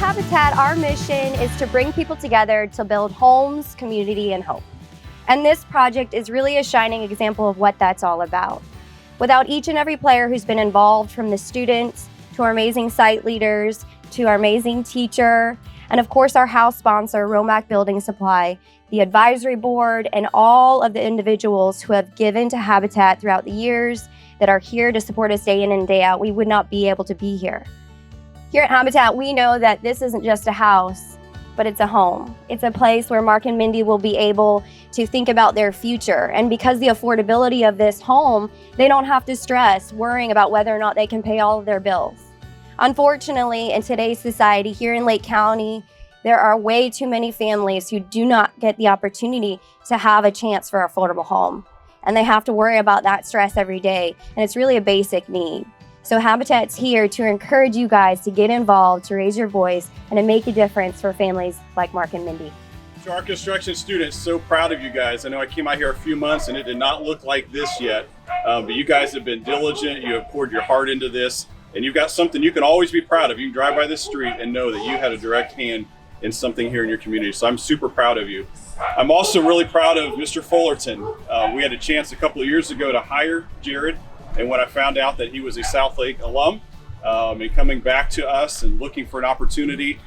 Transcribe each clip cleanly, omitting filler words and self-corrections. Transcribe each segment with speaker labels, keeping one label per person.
Speaker 1: Habitat, our mission is to bring people together to build homes, community, and hope. And this project is really a shining example of what that's all about. Without each and every player who's been involved, from the students to our amazing site leaders to our amazing teacher, and of course our house sponsor, Romac Building Supply, the advisory board, and all of the individuals who have given to Habitat throughout the years that are here to support us day in and day out, we would not be able to be here. Here at Habitat, we know that this isn't just a house, but it's a home. It's a place where Mark and Mindy will be able to think about their future. And because the affordability of this home, they don't have to stress worrying about whether or not they can pay all of their bills. Unfortunately, in today's society here in Lake County, there are way too many families who do not get the opportunity to have a chance for an affordable home. And they have to worry about that stress every day. And it's really a basic need. So Habitat's here to encourage you guys to get involved, to raise your voice, and to make a difference for families like Mark and Mindy.
Speaker 2: To our construction students, so proud of you guys. I know I came out here a few months and it did not look like this yet, but you guys have been diligent. You have poured your heart into this, and you've got something you can always be proud of. You can drive by this street and know that you had a direct hand in something here in your community. So I'm super proud of you. I'm also really proud of Mr. Fullerton. We had a chance a couple of years ago to hire Jared. And when I found out that he was a South Lake alum and coming back to us and looking for an opportunity,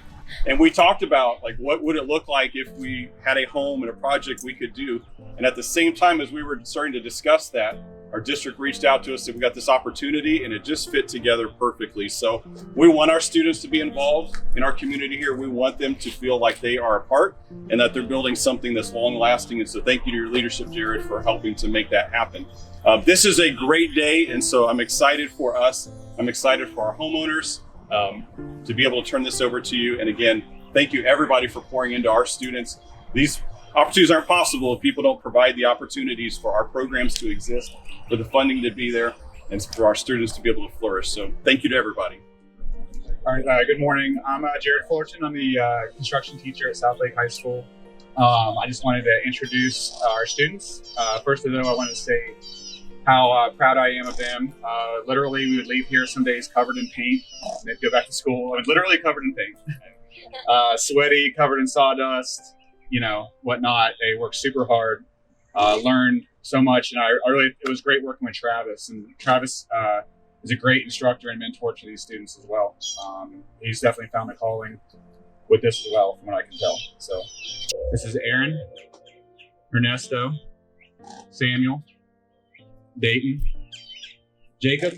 Speaker 2: and we talked about like what would it look like if we had a home and a project we could do. And at the same time as we were starting to discuss that, our district reached out to us and we got this opportunity, and it just fit together perfectly. So we want our students to be involved in our community here. We want them to feel like they are a part and that they're building something that's long lasting. And so thank you to your leadership, Jared, for helping to make that happen. This is a great day, and so I'm excited for us. I'm excited for our homeowners to be able to turn this over to you. And again, thank you everybody for pouring into our students. These opportunities aren't possible if people don't provide the opportunities for our programs to exist, for the funding to be there, and for our students to be able to flourish. So thank you to everybody.
Speaker 3: All right, good morning. I'm Jared Fullerton. I'm the construction teacher at South Lake High School. I just wanted to introduce our students. First of all, I want to say how proud I am of them. Literally, we would leave here some days covered in paint, and they'd go back to school. I mean, literally covered in paint. Sweaty, covered in sawdust, you know, whatnot. They worked super hard, learned so much, and I really, it was great working with Travis. And Travis is a great instructor and mentor to these students as well. He's definitely found a calling with this as well, from what I can tell. So this is Aaron, Ernesto, Samuel, Dayton, Jacob,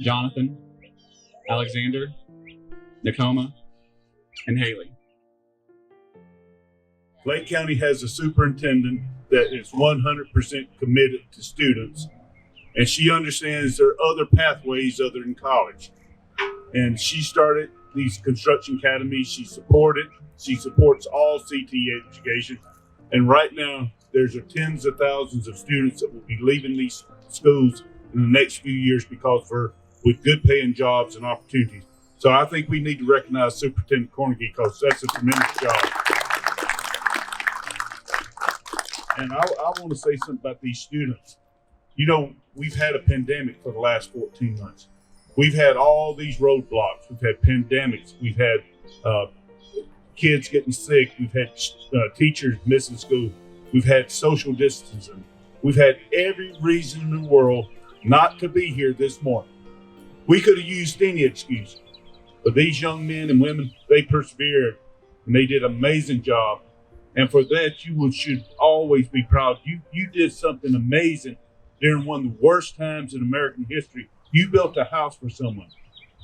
Speaker 3: Jonathan, Alexander, Nakoma, and Haley.
Speaker 4: Lake County has a superintendent that is 100% committed to students, and she understands there are other pathways other than college. And she started these construction academies. She supports all CTE education, and right now there's tens of thousands of students that will be leaving these schools in the next few years because of her, with good paying jobs and opportunities. So I think we need to recognize Superintendent Cornegie because that's a tremendous job. And I want to say something about these students. You know, we've had a pandemic for the last 14 months. We've had all these roadblocks. We've had pandemics. We've had kids getting sick. We've had teachers missing school. We've had social distancing. We've had every reason in the world not to be here this morning. We could have used any excuse, but these young men and women, they persevered and they did an amazing job. And for that, you should always be proud. You did something amazing during one of the worst times in American history. You built a house for someone.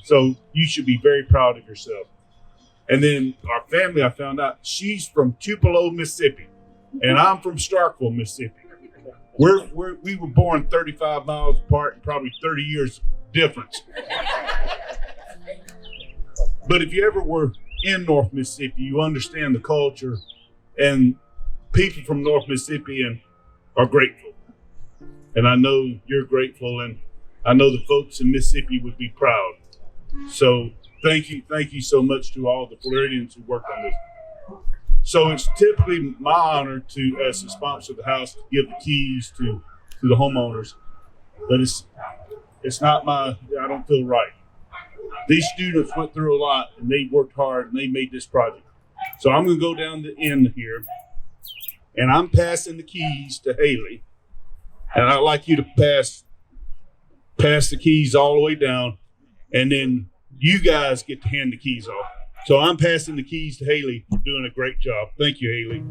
Speaker 4: So you should be very proud of yourself. And then our family, I found out, she's from Tupelo, Mississippi. And I'm from Starkville, Mississippi. We were born 35 miles apart and probably 30 years difference. But if you ever were in North Mississippi, you understand the culture, and people from North Mississippi are grateful. And I know you're grateful, and I know the folks in Mississippi would be proud. So thank you so much to all the Floridians who worked on this. So it's typically my honor to, as the sponsor of the house, to give the keys to the homeowners. But it's not I don't feel right. These students went through a lot and they worked hard and they made this project. So I'm going to go down the end here and I'm passing the keys to Haley. And I'd like you to pass the keys all the way down, and then you guys get to hand the keys off. So I'm passing the keys to Haley. You're doing a great job. Thank you, Haley.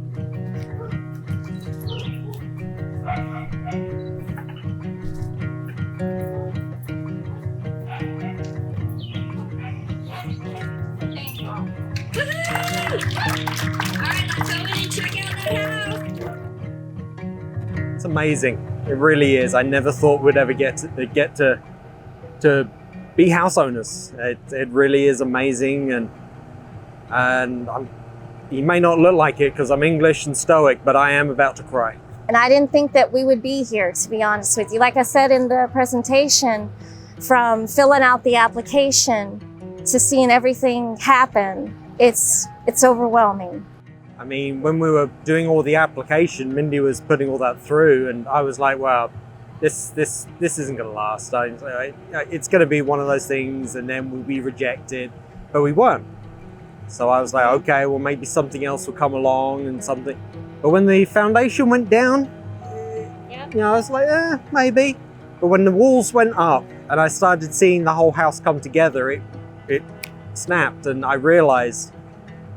Speaker 5: It's amazing. It really is. I never thought we'd ever get to be house owners. It really is amazing, and you may not look like it because I'm English and stoic, but I am about to cry.
Speaker 6: And I didn't think that we would be here, to be honest with you. Like I said in the presentation, from filling out the application to seeing everything happen, it's overwhelming.
Speaker 5: I mean, when we were doing all the application, Mindy was putting all that through, and I was like, "Wow, this isn't going to last. It's going to be one of those things, and then we'll be rejected." But we weren't. So I was like, "Okay, well, maybe something else will come along and something." But when the foundation went down, I was like, maybe. But when the walls went up and I started seeing the whole house come together, it snapped, and I realized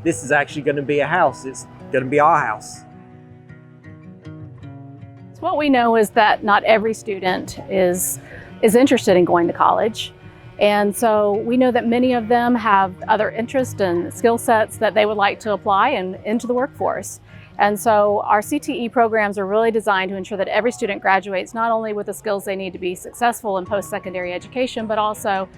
Speaker 5: this is actually going to be a house. It's going to be our house.
Speaker 7: So what we know is that not every student is interested in going to college. And so we know that many of them have other interests and skill sets that they would like to apply into the workforce. And so our CTE programs are really designed to ensure that every student graduates not only with the skills they need to be successful in post-secondary education, but also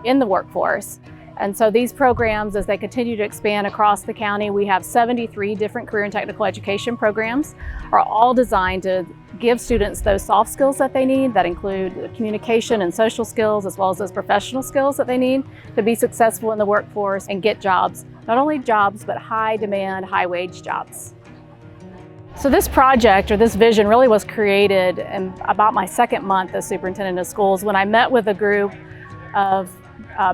Speaker 7: in the workforce. And so these programs, as they continue to expand across the county, we have 73 different career and technical education programs, are all designed to give students those soft skills that they need, that include communication and social skills, as well as those professional skills that they need to be successful in the workforce and get jobs. Not only jobs, but high demand, high wage jobs. So this project, or this vision, really was created in about my second month as superintendent of schools, when I met with a group of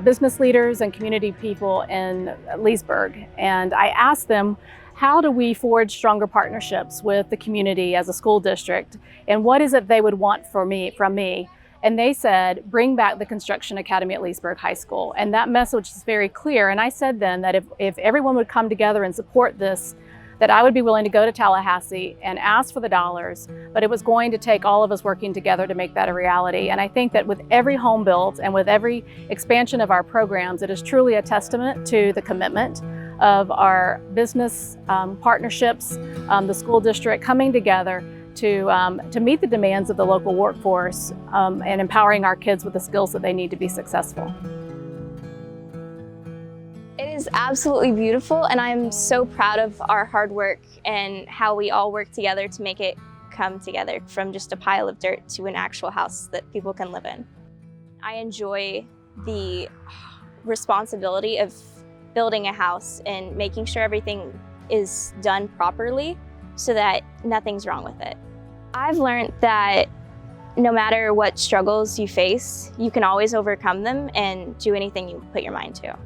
Speaker 7: business leaders and community people in Leesburg. And I asked them, how do we forge stronger partnerships with the community as a school district? And what is it they would want from me? And they said, bring back the Construction Academy at Leesburg High School. And that message is very clear. And I said then that if everyone would come together and support this, that I would be willing to go to Tallahassee and ask for the dollars, but it was going to take all of us working together to make that a reality. And I think that with every home built and with every expansion of our programs, it is truly a testament to the commitment of our business partnerships, the school district coming together to meet the demands of the local workforce and empowering our kids with the skills that they need to be successful.
Speaker 8: It is absolutely beautiful, and I'm so proud of our hard work and how we all work together to make it come together from just a pile of dirt to an actual house that people can live in. I enjoy the responsibility of building a house and making sure everything is done properly so that nothing's wrong with it. I've learned that no matter what struggles you face, you can always overcome them and do anything you put your mind to.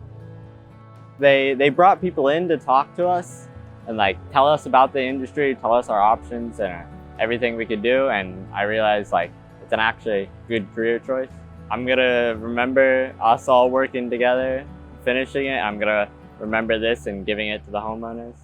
Speaker 9: They brought people in to talk to us and tell us about the industry, tell us our options and everything we could do, and I realized it's an actually good career choice. I'm gonna remember us all working together, finishing it. I'm gonna remember this and giving it to the homeowners.